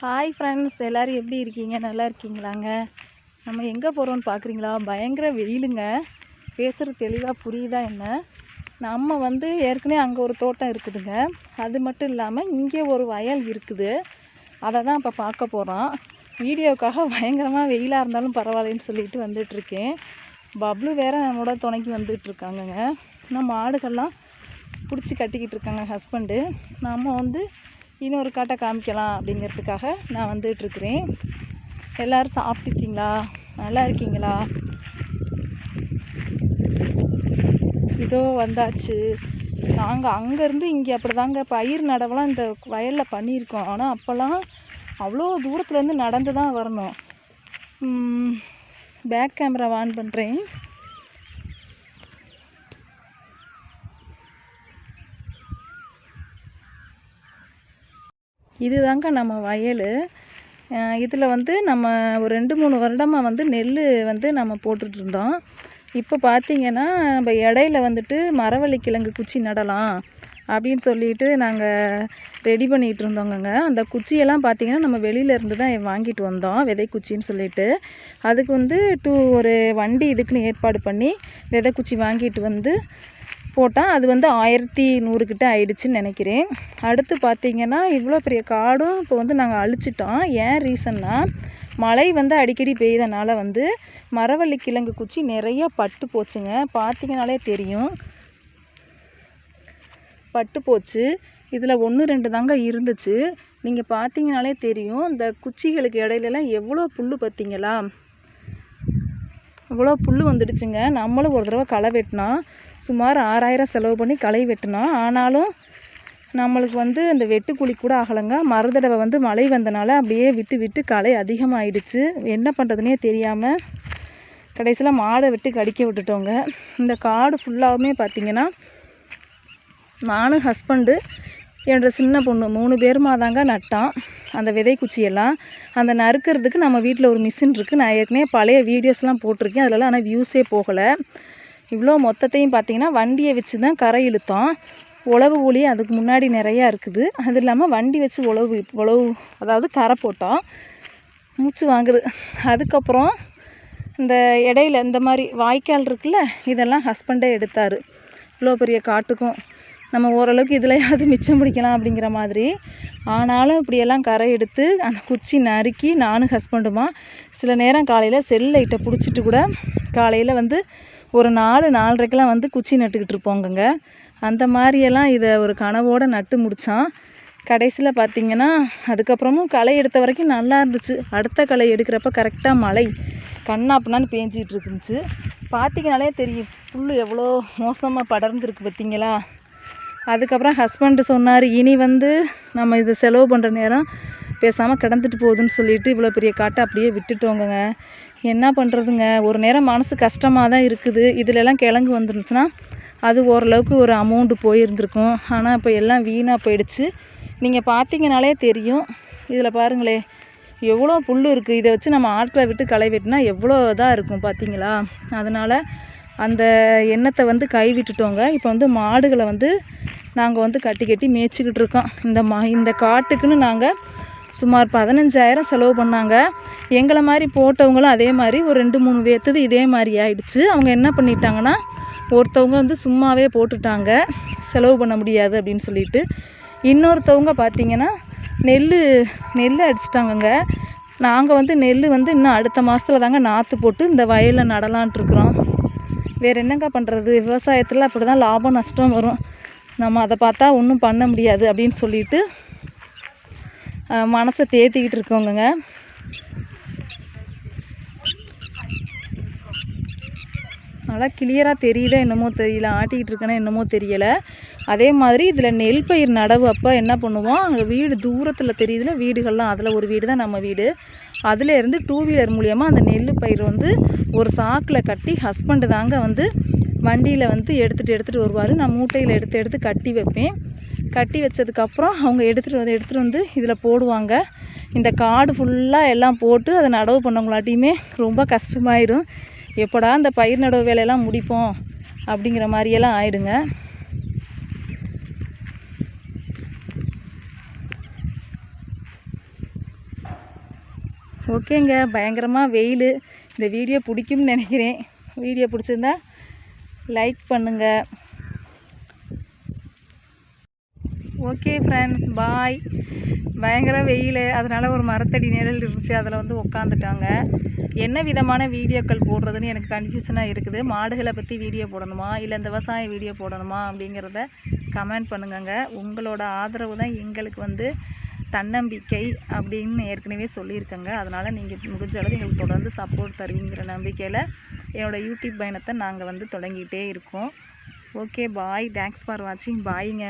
Hi friends, எல்லோரும் எப்படி இருக்கீங்க? நல்லா இருக்கீங்களாங்க? நம்ம எங்கே போகிறோம்னு பார்க்குறீங்களா? பயங்கர வெயிலுங்க. பேசுகிறது தெளிவாக புரியுதா என்ன? நம்ம ஏற்கனவே அங்கே ஒரு தோட்டம் இருக்குதுங்க. அது மட்டும் இல்லாமல் இங்கே ஒரு வயல் இருக்குது. அதை தான் இப்போ பார்க்க போகிறோம். வீடியோக்காக பயங்கரமாக வெயிலாக இருந்தாலும் பரவாயில்லன்னு சொல்லிட்டு வந்துட்டுருக்கேன். பப்ளு வேறு நம்மளோட துணைக்கு வந்துட்டுருக்காங்கங்க. இன்னும் மாடுகள்லாம் பிடிச்சி கட்டிக்கிட்டு இருக்காங்க ஹஸ்பண்டு. நம்ம இன்னொரு காட்டை காமிக்கலாம் அப்படிங்கிறதுக்காக நான் வந்துட்டுருக்குறேன். எல்லோரும் சாப்பிட்டுச்சிங்களா? நல்லா இருக்கீங்களா? இதோ வந்தாச்சு. நாங்கள் அங்கேருந்து இங்கே அப்படி தாங்க பயிர் நடவெல்லாம் இந்த வயலில் பண்ணியிருக்கோம். ஆனால் அப்போல்லாம் அவ்வளோ தூரத்துலேருந்து நடந்து தான் வரணும். பேக் கேமரா ஆன் பண்ணுறேன். இது தாங்க நம்ம வயல். இதில் நம்ம ஒரு 2-3 வருடமாக நெல் நம்ம போட்டுட்ருந்தோம். இப்போ பார்த்திங்கன்னா நம்ம இடையில மரவள்ளி கிழங்கு குச்சி நடலாம் அப்படின்னு சொல்லிட்டு நாங்கள் ரெடி பண்ணிகிட்டு இருந்தோங்க. அந்த குச்சியெல்லாம் பார்த்திங்கன்னா நம்ம வெளியிலேருந்து தான் வாங்கிட்டு வந்தோம், விதை குச்சின்னு சொல்லிட்டு. அதுக்கு ஒரு வண்டி இதுக்குன்னு ஏற்பாடு பண்ணி விதை குச்சி வாங்கிட்டு போட்டால் அது 1100 கிட்ட ஆயிடுச்சுன்னு நினைக்கிறேன். அடுத்து பார்த்திங்கன்னா இவ்வளோ பெரிய காடும் இப்போ நாங்கள் அழிச்சிட்டோம். ஏன் ரீசன்னா மழை அடிக்கடி பெய்தனால மரவள்ளி கிழங்கு குச்சி நிறைய பட்டு போச்சுங்க. பார்த்திங்கனாலே தெரியும், பட்டு போச்சு. இதில் 1-2 தாங்க இருந்துச்சு. நீங்கள் பார்த்திங்கனாலே தெரியும். இந்த குச்சிகளுக்கு இடையிலலாம் எவ்வளோ புல் பார்த்திங்களா? இவ்வளோ புல் வந்துடுச்சுங்க. நம்மளும் ஒரு தடவை களை வெட்டினோம். சுமார் 6000 செலவு பண்ணி களை வெட்டினோம். ஆனாலும் நம்மளுக்கு அந்த வெட்டுக்கூலி கூட ஆகலைங்க. மறுதடவை மழை வந்தனால அப்படியே விட்டு விட்டு களை அதிகமாகிடுச்சு. என்ன பண்ணுறதுனே தெரியாமல் கடைசியில் மாடை விட்டு கடிக்க விட்டுட்டோங்க. இந்த காடு ஃபுல்லாகவுமே பார்த்திங்கன்னா நானும் ஹஸ்பண்டு என்னோட சின்ன பொண்ணு 3 பேருமா தாங்க நட்டான் அந்த விதை குச்சியெல்லாம். அந்த நறுக்கிறதுக்கு நம்ம வீட்டில் ஒரு மிஷின் இருக்குது. நான் ஏற்கனவே பழைய வீடியோஸ்லாம் போட்டிருக்கேன். அதிலலாம் ஆனால் வியூஸே போகலை. இவ்வளோ மொத்தத்தையும் பார்த்திங்கன்னா வண்டியை வச்சு தான் கரை இழுத்தோம். உழவு ஊழி அதுக்கு முன்னாடி நிறையா இருக்குது. அது இல்லாமல் வண்டி வச்சு உழவு அதாவது கரை போட்டோம். மூச்சு வாங்குது. அதுக்கப்புறம் இந்த இடையில இந்த மாதிரி வாய்க்கால் இருக்குல்ல, இதெல்லாம் ஹஸ்பண்டே எடுத்தார். இவ்வளோ பெரிய காட்டுக்கும் நம்ம ஓரளவுக்கு இதுலையாவது மிச்சம் பிடிக்கலாம் அப்படிங்கிற மாதிரி. ஆனாலும் இப்படியெல்லாம் கரை எடுத்து அந்த குச்சி நறுக்கி நானும் ஹஸ்பண்டுமா சில நேரம் காலையில் செல் லைட்டை பிடிச்சிட்டு கூட காலையில் ஒரு 4-4:30க்கெலாம் குச்சி நட்டுக்கிட்டு இருப்போங்கங்க. அந்த மாதிரியெல்லாம் இதை ஒரு கனவோடு நட்டு முடித்தான். கடைசியில் பார்த்திங்கன்னா அதுக்கப்புறமும் களை எடுத்த வரைக்கும் நல்லா இருந்துச்சு. அடுத்த களை எடுக்கிறப்ப கரெக்டாக மழை கண்ணாப்புனான்னு பேஞ்சிகிட்டு இருந்துச்சு. பார்த்திங்கனாலே தெரியும் புல் எவ்வளோ மோசமாக படர்ந்துருக்கு பார்த்திங்களா? அதுக்கப்புறம் ஹஸ்பண்டு சொன்னார், இனி நம்ம இது செலவு பண்ணுற நேரம் பேசாமல் கிடந்துட்டு போகுதுன்னு சொல்லிட்டு இவ்வளோ பெரிய காட்டை அப்படியே விட்டுட்டோங்க. என்ன பண்ணுறதுங்க, ஒரு நேரம் மனசு கஷ்டமாக தான் இருக்குது. இதிலெல்லாம் கிழங்கு வந்துருந்துச்சுன்னா அது ஓரளவுக்கு ஒரு அமௌண்ட்டு போயிருந்துருக்கும். ஆனால் இப்போ எல்லாம் வீணாக போயிடுச்சு. நீங்கள் பார்த்திங்கனாலே தெரியும். இதில் பாருங்களே எவ்வளோ புல் இருக்குது. இதை வச்சு நம்ம ஆட்களை விட்டு களை வெட்டினா எவ்வளோ இதாக இருக்கும் பார்த்திங்களா? அதனால் அந்த எண்ணத்தை கைவிட்டுட்டோங்க. இப்போ மாடுகளை நாங்கள் கட்டி கட்டி மேய்ச்சிக்கிட்டு இருக்கோம். இந்த காட்டுக்குன்னு நாங்கள் சுமார் 15,000 செலவு பண்ணாங்க. எங்களை மாதிரி போட்டவங்களும் அதே மாதிரி ஒரு 2-3 பேர்த்தது இதே மாதிரி ஆயிடுச்சு. அவங்க என்ன பண்ணிட்டாங்கன்னா ஒருத்தவங்க சும்மாவே போட்டுட்டாங்க, செலவு பண்ண முடியாது அப்படின்னு சொல்லிட்டு. இன்னொருத்தவங்க பார்த்திங்கன்னா நெல் அடிச்சிட்டாங்கங்க. நாங்கள் நெல் இன்னும் அடுத்த மாதத்துல தாங்க நாற்று போட்டு இந்த வயலில் நடலான்ட்ருக்குறோம். வேறு என்னங்க பண்ணுறது? விவசாயத்தில் அப்படி தான் லாபம் நஷ்டம் வரும். நம்ம அதை பார்த்தா ஒன்றும் பண்ண முடியாது அப்படின்னு சொல்லிட்டு மனசை தேத்திக்கிட்டு இருக்கோங்க. நல்லா கிளியராக தெரியல, என்னமோ தெரியல, ஆட்டிக்கிட்டு இருக்கேன்னா என்னமோ தெரியலை. அதே மாதிரி இதில் நெல் பயிர் நடவு அப்போ என்ன பண்ணுவோம், அங்கே வீடு தூரத்தில் தெரியுதுல வீடுகள்லாம், அதில் ஒரு வீடு தான் நம்ம வீடு. அதிலேருந்து 2 வீலர் மூலியமாக அந்த நெல் பயிர் ஒரு சாக்கில் கட்டி ஹஸ்பண்டு தாங்க வண்டியில் எடுத்துகிட்டு வருவார். நான் மூட்டையில் எடுத்து கட்டி வைப்பேன். கட்டி வச்சதுக்கப்புறம் அவங்க எடுத்துகிட்டு வந்து இதில் போடுவாங்க. இந்த காடு ஃபுல்லாக எல்லாம் போட்டு அதை நடவு பண்ணவங்களாட்டியுமே ரொம்ப கஷ்டமாயிடும். எப்படா இந்த பயிர் நடவு வேலையெல்லாம் முடிப்போம் அப்படிங்கிற மாதிரியெல்லாம் ஆயிடுங்க. ஓகேங்க, பயங்கரமாக வெயில். இந்த வீடியோ பிடிக்கும்னு நினைக்கிறேன். வீடியோ பிடிச்சிருந்தா லைக் பண்ணுங்கள். ஓகே ஃப்ரெண்ட்ஸ், பாய். பயங்கர வெயில், அதனால் ஒரு மரத்தடி நிழல் இருந்துச்சு, அதில் வந்து உட்காந்துட்டாங்க. என்ன விதமான வீடியோக்கள் போடுறதுன்னு எனக்கு கன்ஃபியூஷனாக இருக்குது. மாடுகளை பற்றி வீடியோ போடணுமா இல்லை இந்த விவசாய வீடியோ போடணுமா அப்படிங்கிறத கமெண்ட் பண்ணுங்கங்க. உங்களோட ஆதரவு தான் எங்களுக்கு வந்து தன்னம்பிக்கை அப்படின்னு ஏற்கனவே சொல்லியிருக்கேங்க. அதனால் நீங்கள் முடிஞ்ச அளவு எங்களுக்கு தொடர்ந்து சப்போர்ட் தருவீங்கிற நம்பிக்கையில் என்னோடய யூடியூப் பயணத்தை நாங்கள் வந்து தொடங்கிட்டே இருக்கோம். ஓகே பாய், தேங்க்ஸ் ஃபார் வாட்சிங். பாய்ங்க.